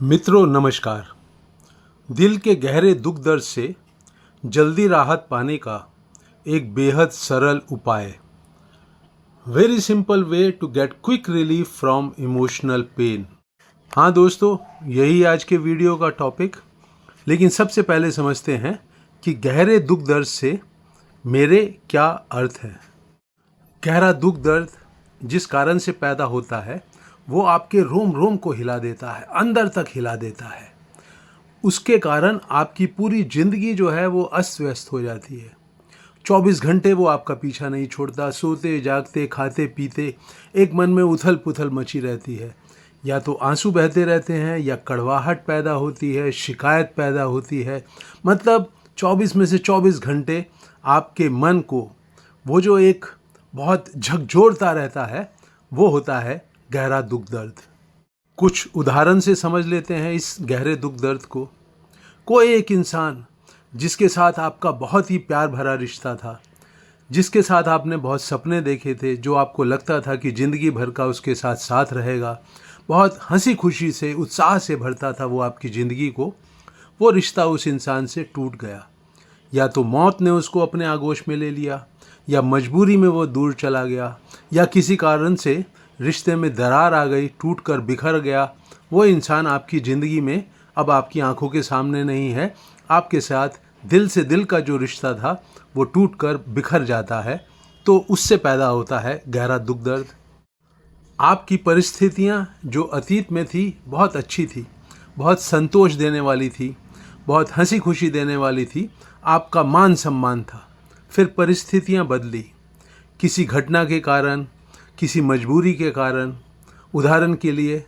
मित्रों नमस्कार। दिल के गहरे दुख दर्द से जल्दी राहत पाने का एक बेहद सरल उपाय। Very simple way to get quick relief from emotional pain. हाँ दोस्तों, यही आज के वीडियो का टॉपिक। लेकिन सबसे पहले समझते हैं कि गहरे दुख दर्द से मेरे क्या अर्थ है। गहरा दुख दर्द जिस कारण से पैदा होता है वो आपके रोम रोम को हिला देता है, अंदर तक हिला देता है। उसके कारण आपकी पूरी जिंदगी जो है वो अस्त व्यस्त हो जाती है। 24 घंटे वो आपका पीछा नहीं छोड़ता। सोते जागते खाते पीते एक मन में उथल पुथल मची रहती है। या तो आंसू बहते रहते हैं या कड़वाहट पैदा होती है, शिकायत पैदा होती है। मतलब 24 में से 24 घंटे आपके मन को वो जो एक बहुत झकझोरता रहता है वो होता है गहरा दुख दर्द। कुछ उदाहरण से समझ लेते हैं इस गहरे दुख दर्द को। कोई एक इंसान जिसके साथ आपका बहुत ही प्यार भरा रिश्ता था, जिसके साथ आपने बहुत सपने देखे थे, जो आपको लगता था कि ज़िंदगी भर का उसके साथ साथ रहेगा, बहुत हंसी खुशी से उत्साह से भरता था वो आपकी ज़िंदगी को, वो रिश्ता उस इंसान से टूट गया। या तो मौत ने उसको अपने आगोश में ले लिया, या मजबूरी में वो दूर चला गया, या किसी कारण से रिश्ते में दरार आ गई, टूट कर बिखर गया। वो इंसान आपकी ज़िंदगी में अब आपकी आंखों के सामने नहीं है। आपके साथ दिल से दिल का जो रिश्ता था वो टूट कर बिखर जाता है। तो उससे पैदा होता है गहरा दुख दर्द। आपकी परिस्थितियाँ जो अतीत में थी बहुत अच्छी थी, बहुत संतोष देने वाली थी, बहुत हंसी खुशी देने वाली थी, आपका मान सम्मान था। फिर परिस्थितियाँ बदली किसी घटना के कारण, किसी मजबूरी के कारण। उदाहरण के लिए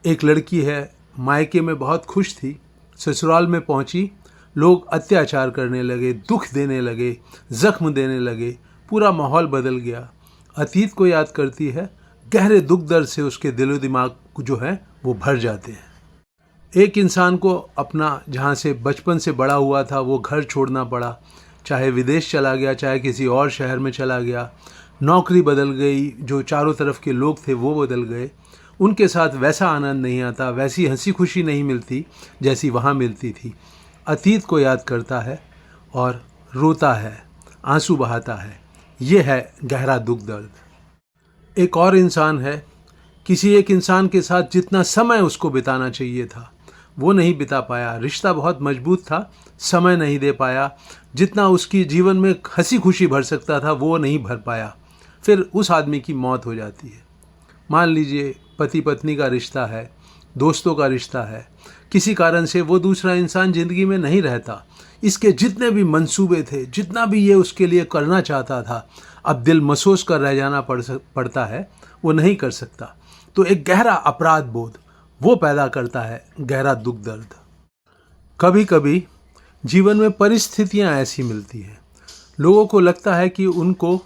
एक लड़की है, मायके में बहुत खुश थी, ससुराल में पहुंची, लोग अत्याचार करने लगे, दुख देने लगे, जख्म देने लगे, पूरा माहौल बदल गया। अतीत को याद करती है, गहरे दुख दर्द से उसके दिलो दिमाग जो है वो भर जाते हैं। एक इंसान को अपना जहाँ से बचपन से बड़ा हुआ था वो घर छोड़ना पड़ा, चाहे विदेश चला गया, चाहे किसी और शहर में चला गया। नौकरी बदल गई, जो चारों तरफ के लोग थे वो बदल गए। उनके साथ वैसा आनंद नहीं आता, वैसी हंसी खुशी नहीं मिलती जैसी वहाँ मिलती थी। अतीत को याद करता है और रोता है, आंसू बहाता है। ये है गहरा दुख दर्द। एक और इंसान है, किसी एक इंसान के साथ जितना समय उसको बिताना चाहिए था वो नहीं बिता पाया। रिश्ता बहुत मजबूत था, समय नहीं दे पाया। जितना उसकी जीवन में हंसी खुशी भर सकता था वो नहीं भर पाया। फिर उस आदमी की मौत हो जाती है। मान लीजिए पति पत्नी का रिश्ता है, दोस्तों का रिश्ता है, किसी कारण से वो दूसरा इंसान ज़िंदगी में नहीं रहता। इसके जितने भी मंसूबे थे, जितना भी ये उसके लिए करना चाहता था, अब दिल महसूस कर रह जाना पड़ता है, वो नहीं कर सकता। तो एक गहरा अपराध बोध वो पैदा करता है गहरा दुख दर्द। कभी कभी जीवन में परिस्थितियां ऐसी मिलती हैं, लोगों को लगता है कि उनको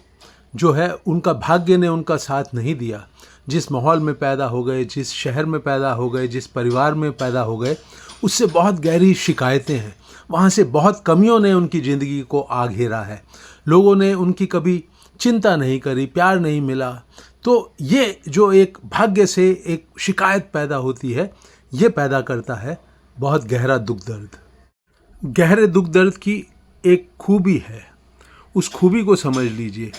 जो है उनका भाग्य ने उनका साथ नहीं दिया। जिस माहौल में पैदा हो गए, जिस शहर में पैदा हो गए, जिस परिवार में पैदा हो गए, उससे बहुत गहरी शिकायतें हैं। वहाँ से बहुत कमियों ने उनकी ज़िंदगी को आ घेरा है। लोगों ने उनकी कभी चिंता नहीं करी, प्यार नहीं मिला। तो ये जो एक भाग्य से एक शिकायत पैदा होती है, ये पैदा करता है बहुत गहरा दुख दर्द। गहरे दुख दर्द की एक खूबी है, उस खूबी को समझ लीजिए।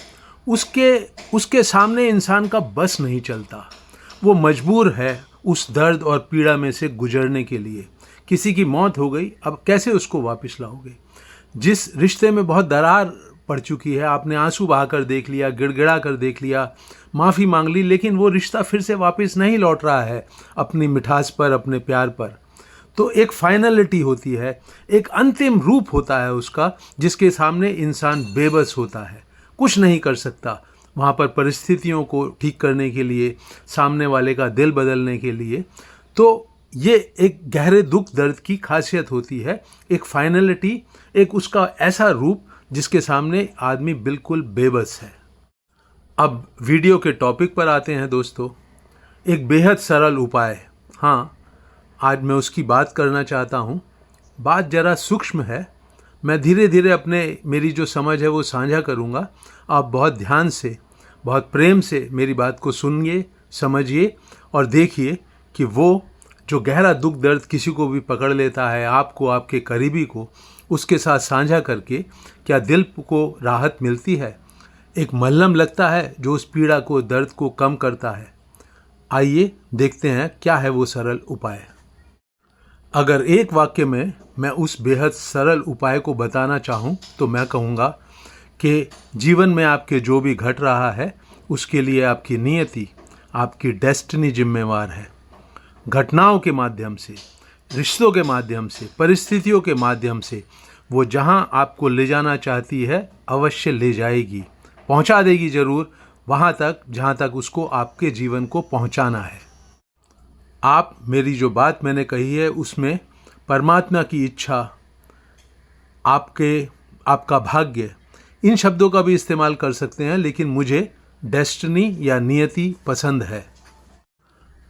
उसके सामने इंसान का बस नहीं चलता। वो मजबूर है उस दर्द और पीड़ा में से गुजरने के लिए। किसी की मौत हो गई, अब कैसे उसको वापस लाओगे? जिस रिश्ते में बहुत दरार पड़ चुकी है, आपने आंसू बहाकर देख लिया, गिड़गिड़ा कर देख लिया, माफ़ी मांग ली, लेकिन वो रिश्ता फिर से वापस नहीं लौट रहा है अपनी मिठास पर, अपने प्यार पर। तो एक फाइनलिटी होती है, एक अंतिम रूप होता है उसका, जिसके सामने इंसान बेबस होता है, कुछ नहीं कर सकता। वहाँ पर परिस्थितियों को ठीक करने के लिए, सामने वाले का दिल बदलने के लिए। तो ये एक गहरे दुख दर्द की खासियत होती है, एक फाइनलिटी, एक उसका ऐसा रूप जिसके सामने आदमी बिल्कुल बेबस है। अब वीडियो के टॉपिक पर आते हैं दोस्तों। एक बेहद सरल उपाय, हाँ आज मैं उसकी बात करना चाहता हूँ। बात ज़रा सूक्ष्म है, मैं धीरे धीरे मेरी जो समझ है वो साझा करूँगा। आप बहुत ध्यान से, बहुत प्रेम से मेरी बात को सुनिए, समझिए और देखिए कि वो जो गहरा दुख दर्द किसी को भी पकड़ लेता है, आपको, आपके करीबी को, उसके साथ साझा करके क्या दिल को राहत मिलती है? एक मलहम लगता है जो उस पीड़ा को, दर्द को कम करता है। आइए देखते हैं क्या है वो सरल उपाय। अगर एक वाक्य में मैं उस बेहद सरल उपाय को बताना चाहूँ तो मैं कहूँगा कि जीवन में आपके जो भी घट रहा है उसके लिए आपकी नियति, आपकी डेस्टिनी जिम्मेवार है। घटनाओं के माध्यम से, रिश्तों के माध्यम से, परिस्थितियों के माध्यम से वो जहाँ आपको ले जाना चाहती है अवश्य ले जाएगी, पहुँचा देगी ज़रूर वहाँ तक जहाँ तक उसको आपके जीवन को पहुँचाना है। आप मेरी जो बात मैंने कही है उसमें परमात्मा की इच्छा, आपका भाग्य, इन शब्दों का भी इस्तेमाल कर सकते हैं, लेकिन मुझे डेस्टिनी या नियति पसंद है।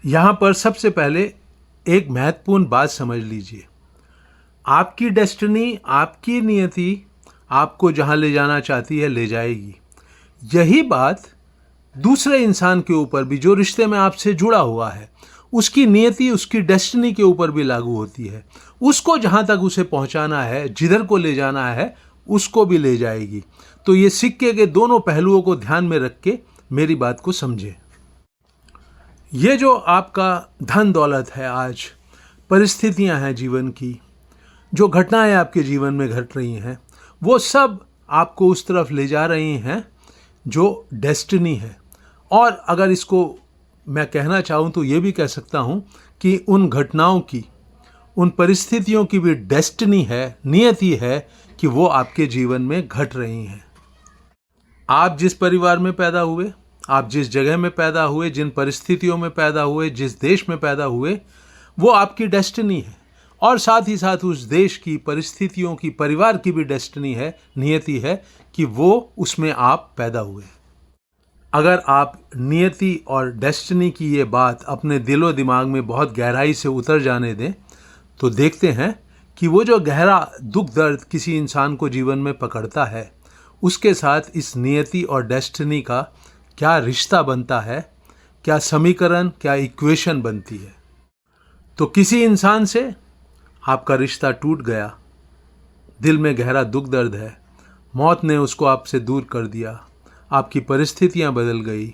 यहाँ पर सबसे पहले एक महत्वपूर्ण बात समझ लीजिए। आपकी डेस्टिनी, आपकी नियति आपको जहाँ ले जाना चाहती है ले जाएगी। यही बात दूसरे इंसान के ऊपर भी, जो रिश्ते में आपसे जुड़ा हुआ है, उसकी नियति, उसकी डेस्टिनी के ऊपर भी लागू होती है। उसको जहाँ तक उसे पहुँचाना है, जिधर को ले जाना है, उसको भी ले जाएगी। तो ये सिक्के के दोनों पहलुओं को ध्यान में रख के मेरी बात को समझें। ये जो आपका धन दौलत है, आज परिस्थितियां हैं जीवन की, जो घटनाएं आपके जीवन में घट रही हैं, वो सब आपको उस तरफ ले जा रही हैं जो डेस्टिनी है। और अगर इसको मैं कहना चाहूँ तो ये भी कह सकता हूँ कि उन घटनाओं की, उन परिस्थितियों की भी डेस्टिनी है, नियति है कि वो आपके जीवन में घट रही हैं। आप जिस परिवार में पैदा हुए, आप जिस जगह में पैदा हुए, जिन परिस्थितियों में पैदा हुए, जिस देश में पैदा हुए, वो आपकी डेस्टिनी है। और साथ ही साथ उस देश की, परिस्थितियों की, परिवार की भी डेस्टिनी है, नियति है कि वो उसमें आप पैदा हुए। अगर आप नियति और डेस्टिनी की ये बात अपने दिलो दिमाग में बहुत गहराई से उतर जाने दें तो देखते हैं कि वो जो गहरा दुख दर्द किसी इंसान को जीवन में पकड़ता है, उसके साथ इस नियति और डेस्टिनी का क्या रिश्ता बनता है, क्या समीकरण, क्या इक्वेशन बनती है। तो किसी इंसान से आपका रिश्ता टूट गया, दिल में गहरा दुख दर्द है, मौत ने उसको आपसे दूर कर दिया, आपकी परिस्थितियां बदल गई,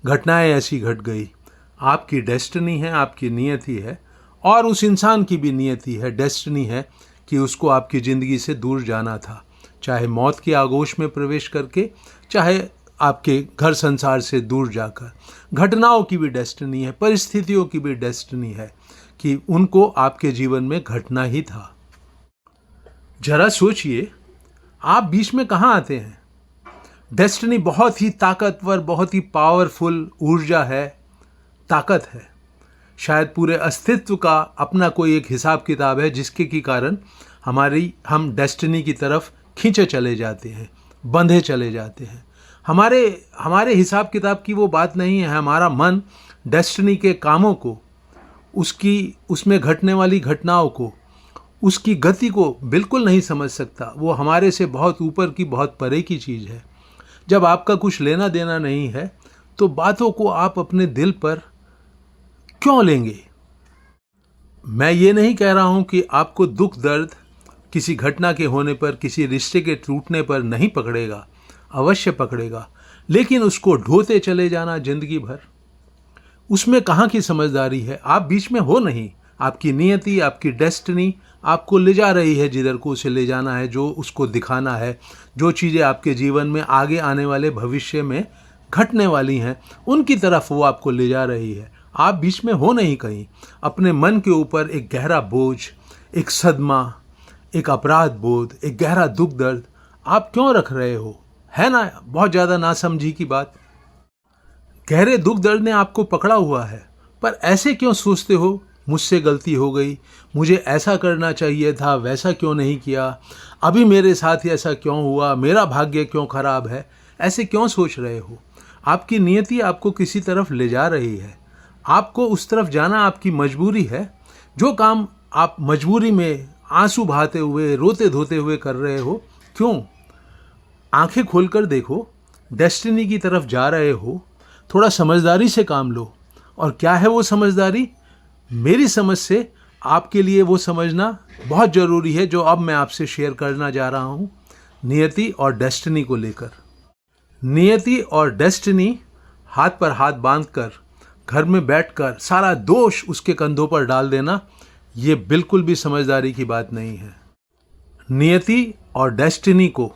घटनाएं ऐसी घट गई, आपकी डेस्टिनी है, आपकी नियति है, और उस इंसान की भी नियति है, डेस्टिनी है कि उसको आपकी ज़िंदगी से दूर जाना था, चाहे मौत की आगोश में प्रवेश करके, चाहे आपके घर संसार से दूर जाकर। घटनाओं की भी डेस्टिनी है, परिस्थितियों की भी डेस्टिनी है कि उनको आपके जीवन में घटना ही था। जरा सोचिए, आप बीच में कहाँ आते हैं? डेस्टिनी बहुत ही ताकतवर, बहुत ही पावरफुल ऊर्जा है, ताकत है। शायद पूरे अस्तित्व का अपना कोई एक हिसाब किताब है जिसके के कारण हम डेस्टिनी की तरफ खींचे चले जाते हैं, बंधे चले जाते हैं। हमारे हिसाब किताब की वो बात नहीं है। हमारा मन डेस्टिनी के कामों को, उसमें घटने वाली घटनाओं को, उसकी गति को बिल्कुल नहीं समझ सकता। वो हमारे से बहुत ऊपर की, बहुत परे की चीज़ है। जब आपका कुछ लेना देना नहीं है तो बातों को आप अपने दिल पर क्यों लेंगे? मैं ये नहीं कह रहा हूं कि आपको दुख दर्द किसी घटना के होने पर, किसी रिश्ते के टूटने पर नहीं पकड़ेगा, अवश्य पकड़ेगा, लेकिन उसको ढोते चले जाना जिंदगी भर, उसमें कहाँ की समझदारी है? आप बीच में हो नहीं। आपकी नियति, आपकी डेस्टिनी आपको ले जा रही है जिधर को उसे ले जाना है, जो उसको दिखाना है, जो चीज़ें आपके जीवन में आगे आने वाले भविष्य में घटने वाली हैं, उनकी तरफ वो आपको ले जा रही है। आप बीच में हो नहीं कहीं। अपने मन के ऊपर एक गहरा बोझ, एक सदमा, एक अपराध बोध, एक गहरा दुख दर्द आप क्यों रख रहे हो? है ना बहुत ज़्यादा नासमझी की बात। गहरे दुख दर्द ने आपको पकड़ा हुआ है, पर ऐसे क्यों सोचते हो, मुझसे गलती हो गई, मुझे ऐसा करना चाहिए था, वैसा क्यों नहीं किया, अभी मेरे साथ ऐसा क्यों हुआ, मेरा भाग्य क्यों खराब है? ऐसे क्यों सोच रहे हो? आपकी नियति आपको किसी तरफ ले जा रही है, आपको उस तरफ जाना आपकी मजबूरी है। जो काम आप मजबूरी में आंसू बहाते हुए, रोते धोते हुए कर रहे हो, क्यों? आंखें खोलकर देखो, डेस्टिनी की तरफ जा रहे हो, थोड़ा समझदारी से काम लो। और क्या है वो समझदारी? मेरी समझ से आपके लिए वो समझना बहुत ज़रूरी है जो अब मैं आपसे शेयर करना जा रहा हूँ, नियति और डेस्टिनी को लेकर। नियति और डेस्टिनी हाथ पर हाथ बांधकर घर में बैठकर सारा दोष उसके कंधों पर डाल देना, ये बिल्कुल भी समझदारी की बात नहीं है। नियति और डेस्टिनी को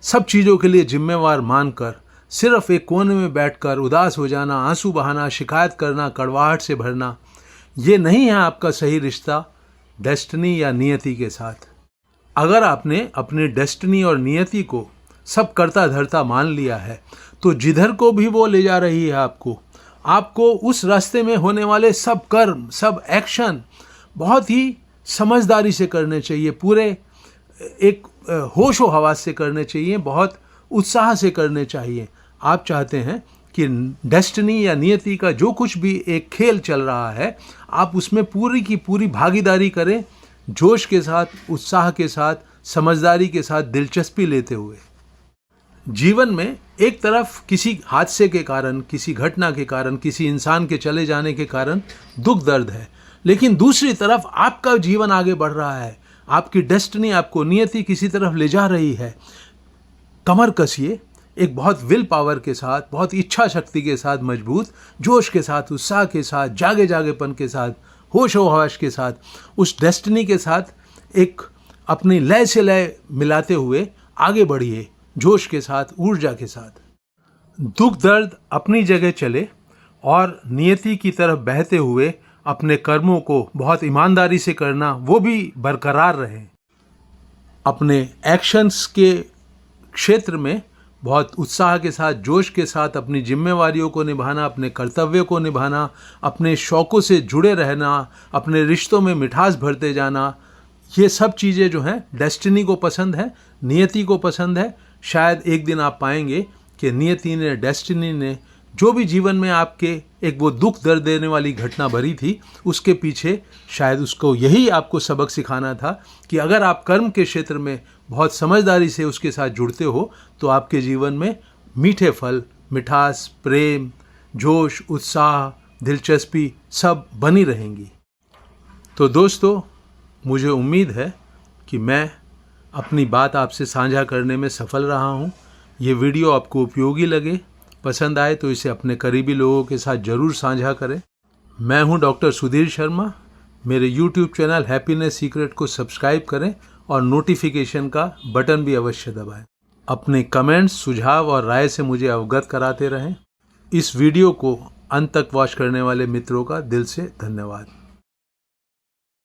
सब चीज़ों के लिए जिम्मेवार मानकर सिर्फ एक कोने में बैठकर उदास हो जाना, आंसू बहाना, शिकायत करना, कड़वाहट से भरना, ये नहीं है आपका सही रिश्ता डेस्टिनी या नियति के साथ। अगर आपने अपनी डेस्टिनी और नियति को सब करता धरता मान लिया है तो जिधर को भी वो ले जा रही है आपको उस रास्ते में होने वाले सब कर्म, सब एक्शन बहुत ही समझदारी से करने चाहिए, पूरे एक होशो हवास से करने चाहिए, बहुत उत्साह से करने चाहिए। आप चाहते हैं कि डेस्टिनी या नियति का जो कुछ भी एक खेल चल रहा है आप उसमें पूरी की पूरी भागीदारी करें, जोश के साथ, उत्साह के साथ, समझदारी के साथ, दिलचस्पी लेते हुए। जीवन में एक तरफ किसी हादसे के कारण, किसी घटना के कारण, किसी इंसान के चले जाने के कारण दुख दर्द है, लेकिन दूसरी तरफ आपका जीवन आगे बढ़ रहा है, आपकी डेस्टिनी, आपको नियति किसी तरफ ले जा रही है। कमर कसिए, एक बहुत विल पावर के साथ, बहुत इच्छा शक्ति के साथ, मजबूत जोश के साथ, उत्साह के साथ, जागे जागेपन के साथ, होश हवास के साथ, उस डेस्टिनी के साथ एक अपनी लय से लय मिलाते हुए आगे बढ़िए, जोश के साथ, ऊर्जा के साथ। दुख दर्द अपनी जगह चले और नियति की तरफ बहते हुए अपने कर्मों को बहुत ईमानदारी से करना, वो भी बरकरार रहे। अपने एक्शंस के क्षेत्र में बहुत उत्साह के साथ, जोश के साथ अपनी जिम्मेवारियों को निभाना, अपने कर्तव्यों को निभाना, अपने शौक़ों से जुड़े रहना, अपने रिश्तों में मिठास भरते जाना, ये सब चीज़ें जो हैं डेस्टिनी को पसंद है, नियति को पसंद है। शायद एक दिन आप पाएंगे कि नियति ने, डेस्टिनी ने जो भी जीवन में आपके एक वो दुख दर्द देने वाली घटना भरी थी, उसके पीछे शायद उसको यही आपको सबक सिखाना था कि अगर आप कर्म के क्षेत्र में बहुत समझदारी से उसके साथ जुड़ते हो तो आपके जीवन में मीठे फल, मिठास, प्रेम, जोश, उत्साह, दिलचस्पी सब बनी रहेंगी। तो दोस्तों, मुझे उम्मीद है कि मैं अपनी बात आपसे साझा करने में सफल रहा हूँ। ये वीडियो आपको उपयोगी लगे, पसंद आए तो इसे अपने करीबी लोगों के साथ ज़रूर साझा करें। मैं हूं डॉक्टर सुधीर शर्मा। मेरे YouTube चैनल हैप्पीनेस सीक्रेट को सब्सक्राइब करें और नोटिफिकेशन का बटन भी अवश्य दबाएं। अपने कमेंट्स, सुझाव और राय से मुझे अवगत कराते रहें। इस वीडियो को अंत तक वॉच करने वाले मित्रों का दिल से धन्यवाद।